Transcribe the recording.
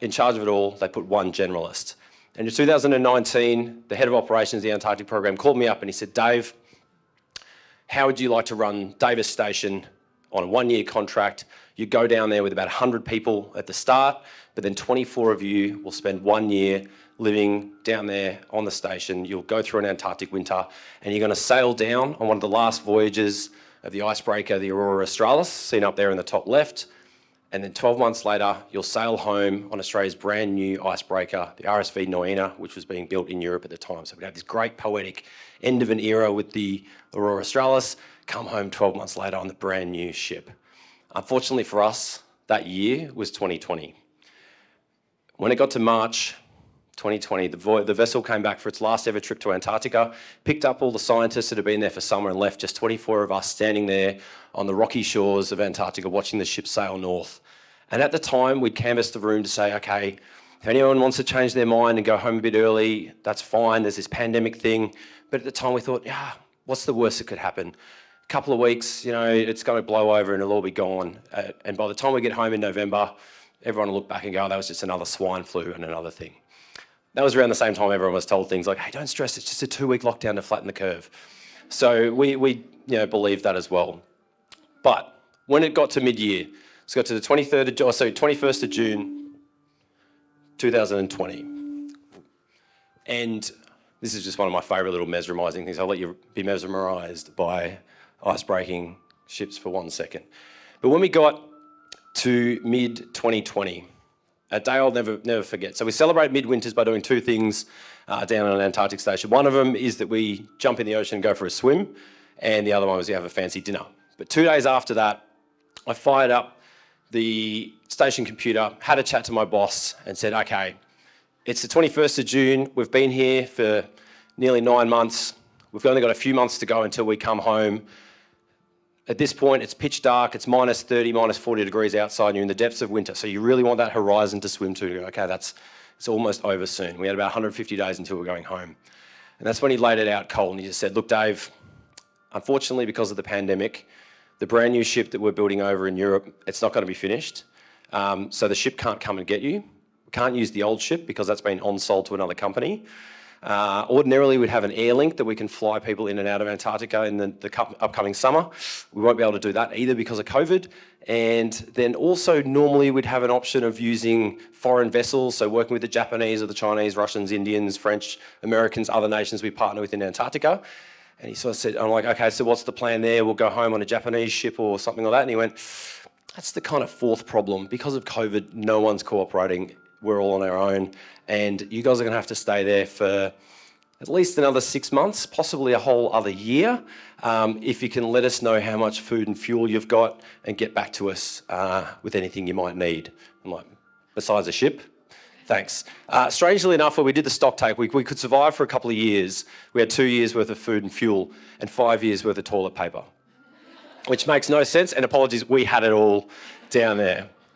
in charge of it all, they put one generalist. And in 2019, the head of operations of the Antarctic program called me up and he said, Dave, how would you like to run Davis Station on a 1-year contract? You go down there with about 100 people at the start, but then 24 of you will spend 1 year living down there on the station. You'll go through an Antarctic winter and you're going to sail down on one of the last voyages of the icebreaker, the Aurora Australis, seen up there in the top left. And then 12 months later, you'll sail home on Australia's brand new icebreaker, the RSV Noina, which was being built in Europe at the time. So we had this great poetic end of an era with the Aurora Australis, come home 12 months later on the brand new ship. Unfortunately for us, that year was 2020. When it got to March 2020, the vessel came back for its last ever trip to Antarctica, picked up all the scientists that had been there for summer and left just 24 of us standing there on the rocky shores of Antarctica watching the ship sail north. And at the time, we'd canvassed the room to say, okay, if anyone wants to change their mind and go home a bit early, that's fine, there's this pandemic thing. But at the time we thought, yeah, what's the worst that could happen? A couple of weeks, you know, it's going to blow over and it'll all be gone. And by the time we get home in November, everyone will look back and go, oh, that was just another swine flu and another thing. That was around the same time everyone was told things like, hey, don't stress, it's just a 2-week lockdown to flatten the curve. So we believed that as well. But when it got to mid-year, let's go to the 21st of June, 2020. And this is just one of my favourite little mesmerising things. I'll let you be mesmerised by ice-breaking ships for 1 second. But when we got to mid-2020, a day I'll never forget. So we celebrate midwinters by doing 2 things down on an Antarctic station. One of them is that we jump in the ocean and go for a swim, and the other one was we have a fancy dinner. But 2 days after that, I fired up the station computer, had a chat to my boss and said, okay, it's the 21st of June, we've been here for nearly 9 months, we've only got a few months to go until we come home. At this point, it's pitch dark, it's minus 30, minus 40 degrees outside, and you're in the depths of winter, so you really want that horizon to swim to go, okay, it's almost over soon. We had about 150 days until we're going home. And that's when he laid it out cold, and he just said, look, Dave, unfortunately, because of the pandemic, the brand new ship that we're building over in Europe, it's not going to be finished. So the ship can't come and get you. We can't use the old ship because that's been on-sold to another company. Ordinarily, we'd have an air link that we can fly people in and out of Antarctica in the upcoming summer. We won't be able to do that either because of COVID. And then also normally we'd have an option of using foreign vessels, so working with the Japanese or the Chinese, Russians, Indians, French, Americans, other nations we partner with in Antarctica. And he sort of said, I'm like, okay, so what's the plan there? We'll go home on a Japanese ship or something like that. And he went, that's the kind of 4th problem. Because of COVID, no one's cooperating. We're all on our own. And you guys are going to have to stay there for at least another 6 months, possibly a whole other year, if you can let us know how much food and fuel you've got and get back to us with anything you might need. I'm like, besides a ship? Thanks. Strangely enough, when we did the stock take, we could survive for a couple of years. We had 2 years worth of food and fuel and 5 years worth of toilet paper, which makes no sense. And apologies, we had it all down there.